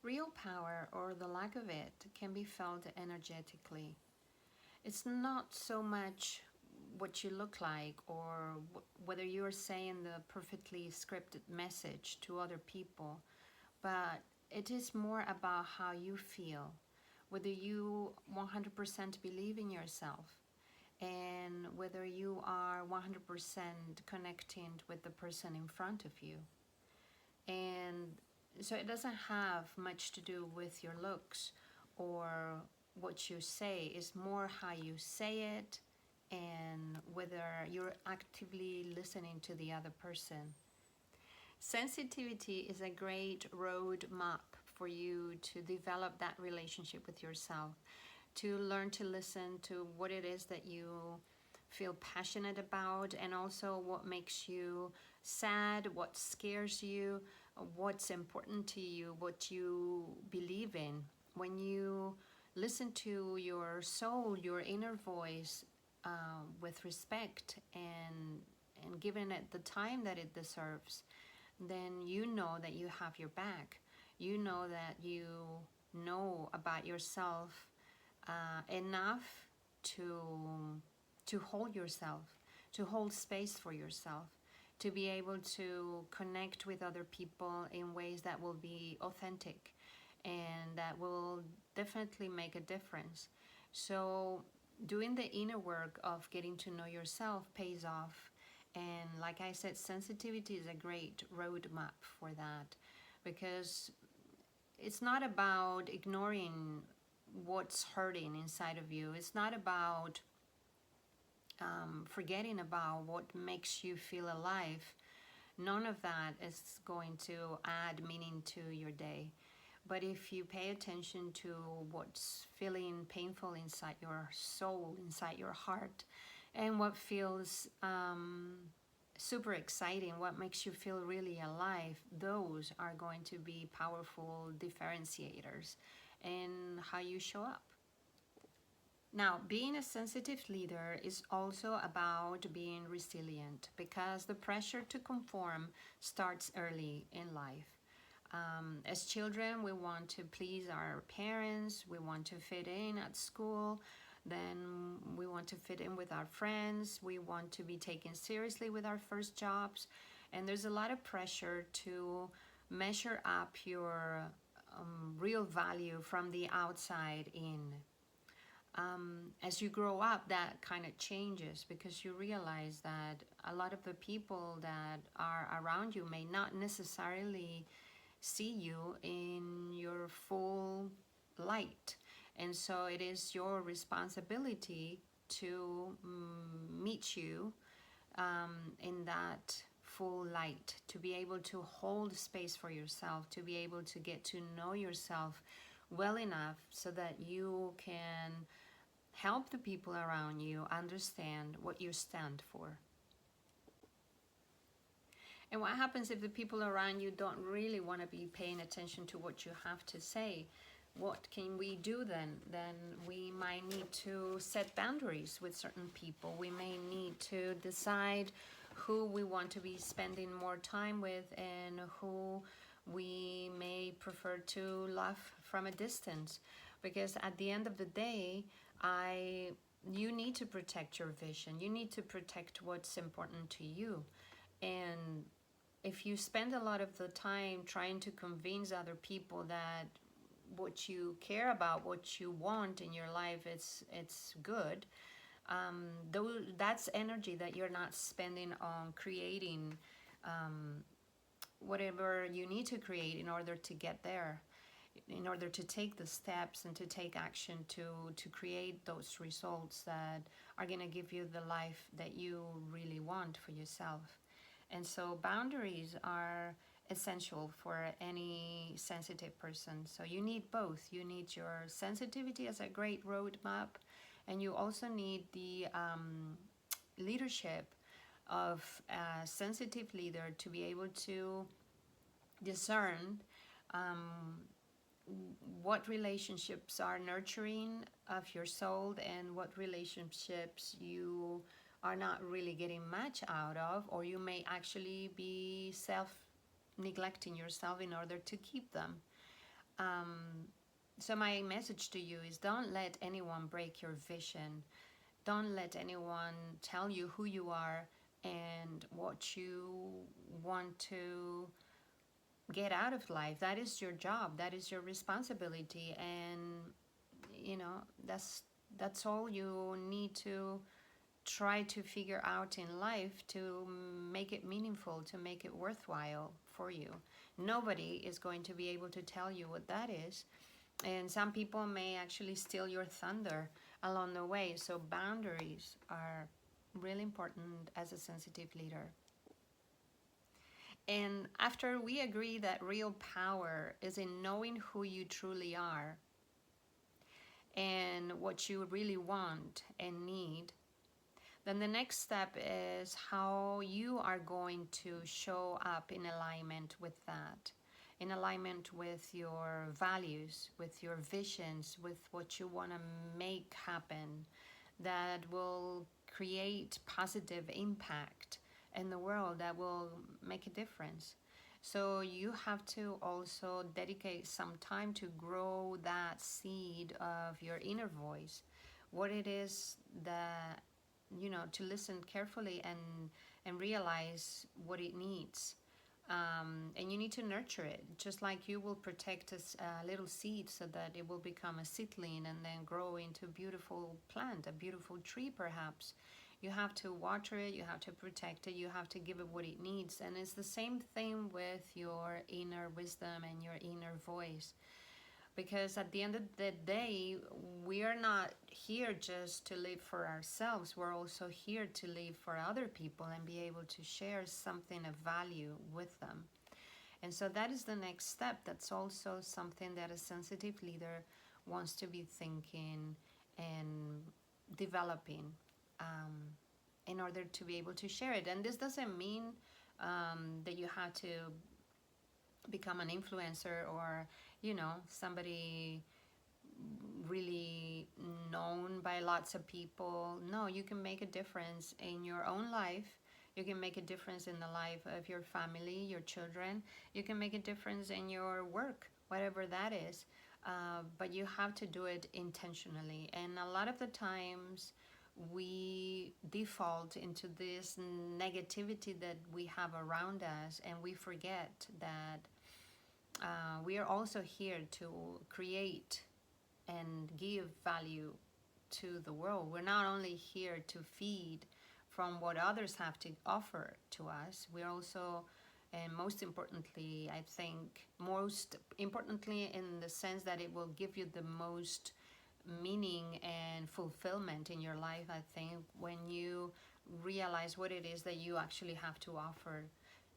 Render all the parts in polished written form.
real power, or the lack of it, can be felt energetically. It's not so much what you look like or whether you're saying the perfectly scripted message to other people, but it is more about how you feel, whether you 100% believe in yourself, and whether you are 100% connecting with the person in front of you. And so it doesn't have much to do with your looks or what you say. It's more how you say it and whether you're actively listening to the other person. Sensitivity is a great road map for you to develop that relationship with yourself, to learn to listen to what it is that you feel passionate about, and also what makes you sad, what scares you, what's important to you, what you believe in. When you listen to your soul, your inner voice, with respect and giving it the time that it deserves, then you know that you have your back. You know that you know about yourself enough to hold yourself, to hold space for yourself, to be able to connect with other people in ways that will be authentic and that will definitely make a difference. So doing the inner work of getting to know yourself pays off. And like I said, sensitivity is a great roadmap for that, because it's not about ignoring what's hurting inside of you. It's not about forgetting about what makes you feel alive. None of that is going to add meaning to your day. But if you pay attention to what's feeling painful inside your soul, inside your heart, and what feels super exciting, what makes you feel really alive, those are going to be powerful differentiators in how you show up. Now, being a sensitive leader is also about being resilient, because the pressure to conform starts early in life. As children, we want to please our parents, we want to fit in at school, then we want to fit in with our friends, we want to be taken seriously with our first jobs, and there's a lot of pressure to measure up your real value from the outside in. As you grow up, that kind of changes, because you realize that a lot of the people that are around you may not necessarily see you in your full light. And so it is your responsibility to meet you in that full light, to be able to hold space for yourself, to be able to get to know yourself well enough so that you can help the people around you understand what you stand for. And what happens if the people around you don't really want to be paying attention to what you have to say? What can we do then? Then we might need to set boundaries with certain people. We may need to decide who we want to be spending more time with and who we may prefer to love from a distance. Because at the end of the day, you need to protect your vision. You need to protect what's important to you. And if you spend a lot of the time trying to convince other people that what you care about, what you want in your life, it's good, that's energy that you're not spending on creating whatever you need to create in order to get there, in order to take the steps and to take action to create those results that are going to give you the life that you really want for yourself. And so boundaries are essential for any sensitive person. So you need both. You need your sensitivity as a great roadmap, and you also need the leadership of a sensitive leader to be able to discern what relationships are nurturing of your soul and what relationships you are not really getting much out of, or you may actually be neglecting yourself in order to keep them. So my message to you is, don't let anyone break your vision. Don't let anyone tell you who you are and what you want to get out of life. That is your job. That is your responsibility. And you know, that's all you need to try to figure out in life to make it meaningful, to make it worthwhile for you. Nobody is going to be able to tell you what that is. And some people may actually steal your thunder along the way. So boundaries are really important as a sensitive leader. And after we agree that real power is in knowing who you truly are and what you really want and need, then the next step is how you are going to show up in alignment with that, in alignment with your values, with your visions, with what you want to make happen that will create positive impact in the world, that will make a difference. So you have to also dedicate some time to grow that seed of your inner voice, what it is that, you know, to listen carefully and realize what it needs. And you need to nurture it, just like you will protect a little seed so that it will become a seedling and then grow into a beautiful plant, a beautiful tree perhaps. You have to water it, you have to protect it, you have to give it what it needs. And it's the same thing with your inner wisdom and your inner voice. Because at the end of the day, we are not here just to live for ourselves. We're also here to live for other people and be able to share something of value with them. And so that is the next step. That's also something that a sensitive leader wants to be thinking and developing in order to be able to share it. And this doesn't mean that you have to become an influencer or, you know, somebody really known by lots of people. No, you can make a difference in your own life. You can make a difference in the life of your family, your children. You can make a difference in your work, whatever that is. But you have to do it intentionally. And a lot of the times we default into this negativity that we have around us, and we forget that we are also here to create and give value to the world. We're not only here to feed from what others have to offer to us, we're also, and most importantly, I think, most importantly in the sense that it will give you the most meaning and fulfillment in your life, I think, when you realize what it is that you actually have to offer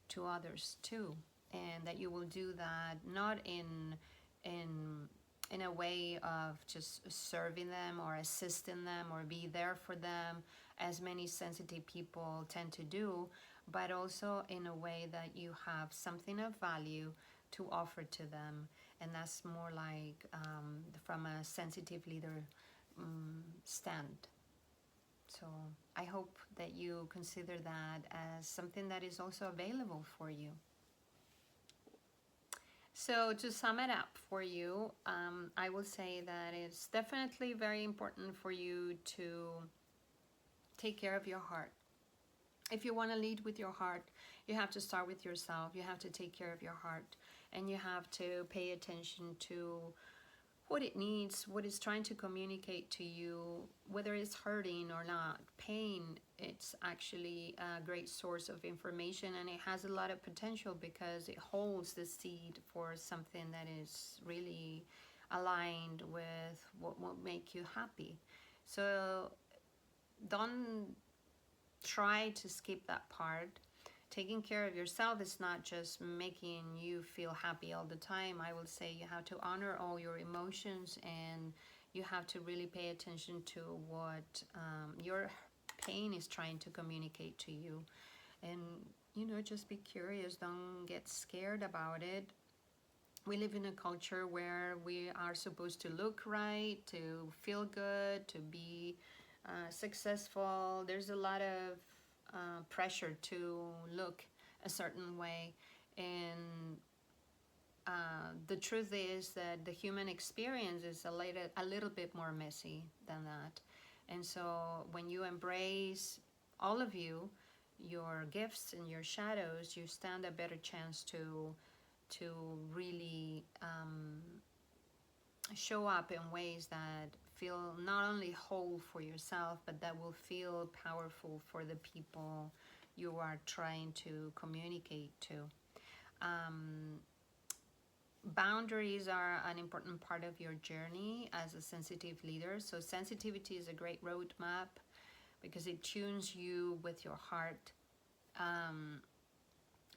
to others too, and that you will do that not in a way of just serving them or assisting them or be there for them, as many sensitive people tend to do, but also in a way that you have something of value to offer to them. And that's more like from a sensitive leader stand. So I hope that you consider that as something that is also available for you. So to sum it up for you, I will say that it's definitely very important for you to take care of your heart. If you want to lead with your heart, you have to start with yourself. You have to take care of your heart, and you have to pay attention to what it needs, what it's trying to communicate to you, whether it's hurting or not. Pain, it's actually a great source of information, and it has a lot of potential because it holds the seed for something that is really aligned with what will make you happy. So don't try to skip that part. Taking care of yourself is not just making you feel happy all the time. I will say you have to honor all your emotions, and you have to really pay attention to what your pain is trying to communicate to you. And, you know, just be curious. Don't get scared about it. We live in a culture where we are supposed to look right, to feel good, to be successful. There's a lot of pressure to look a certain way, and the truth is that the human experience is a little bit more messy than that. And so when you embrace all of you, your gifts and your shadows, you stand a better chance to really show up in ways that feel not only whole for yourself, but that will feel powerful for the people you are trying to communicate to. Um, Boundaries are an important part of your journey as a sensitive leader. So sensitivity is a great roadmap because it tunes you with your heart. Um,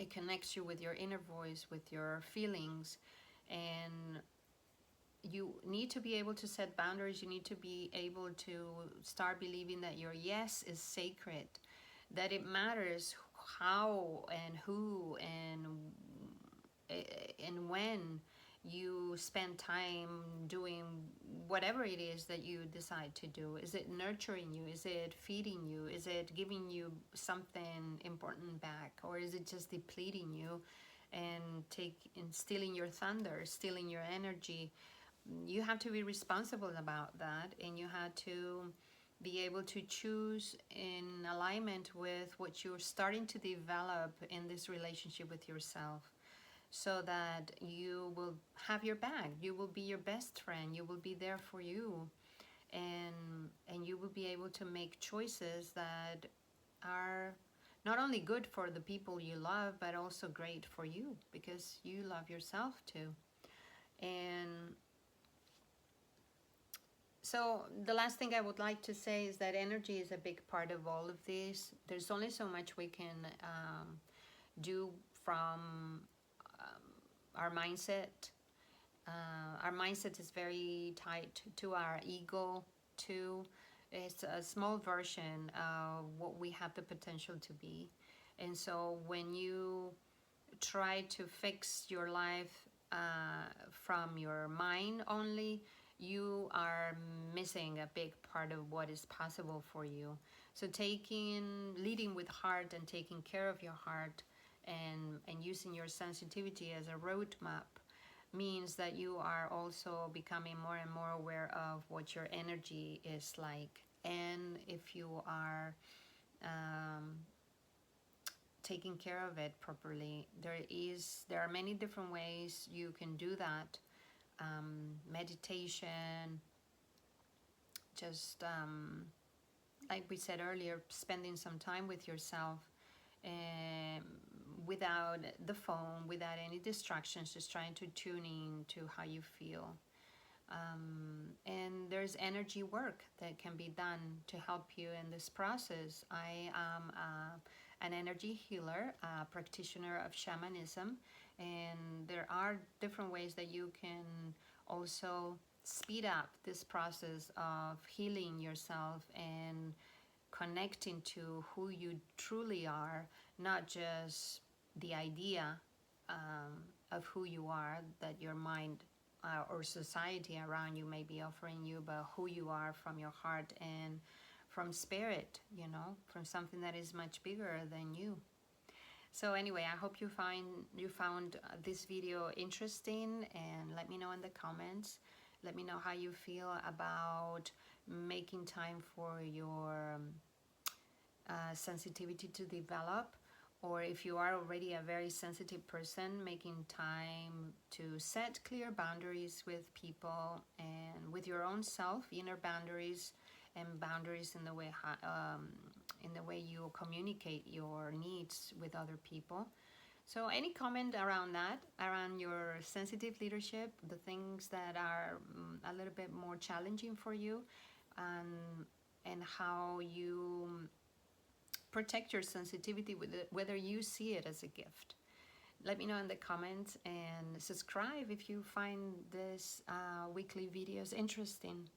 it connects you with your inner voice, with your feelings, and you need to be able to set boundaries. You need to be able to start believing that your yes is sacred, that it matters how and who and when you spend time doing whatever it is that you decide to do. Is it nurturing you? Is it feeding you? Is it giving you something important back? Or is it just depleting you and stealing your thunder, stealing your energy? You have to be responsible about that, and you have to be able to choose in alignment with what you're starting to develop in this relationship with yourself, so that you will have your back. You will be your best friend. You will be there for you, and you will be able to make choices that are not only good for the people you love, but also great for you because you love yourself too. And so the last thing I would like to say is that energy is a big part of all of this. There's only so much we can do from our mindset. Our mindset is very tied to our ego too. It's a small version of what we have the potential to be. And so when you try to fix your life from your mind only, you are missing a big part of what is possible for you. So leading with heart and taking care of your heart, and using your sensitivity as a roadmap means that you are also becoming more and more aware of what your energy is like. And if you are taking care of it properly, there are many different ways you can do that. Meditation, just like we said earlier, spending some time with yourself, um, without the phone, without any distractions, just trying to tune in to how you feel. And there's energy work that can be done to help you in this process. I am an energy healer, a practitioner of shamanism, and there are different ways that you can also speed up this process of healing yourself and connecting to who you truly are, not just the idea of who you are that your mind or society around you may be offering you, but who you are from your heart and from spirit, from something that is much bigger than you. So anyway, I hope you found this video interesting, and let me know in the comments. Let me know how you feel about making time for your sensitivity to develop, or if you are already a very sensitive person, making time to set clear boundaries with people and with your own self, inner boundaries, and boundaries in the way you communicate your needs with other people. So any comment around that, around your sensitive leadership, the things that are a little bit more challenging for you, and how you protect your sensitivity with it, whether you see it as a gift. Let me know in the comments, and subscribe if you find this weekly videos interesting.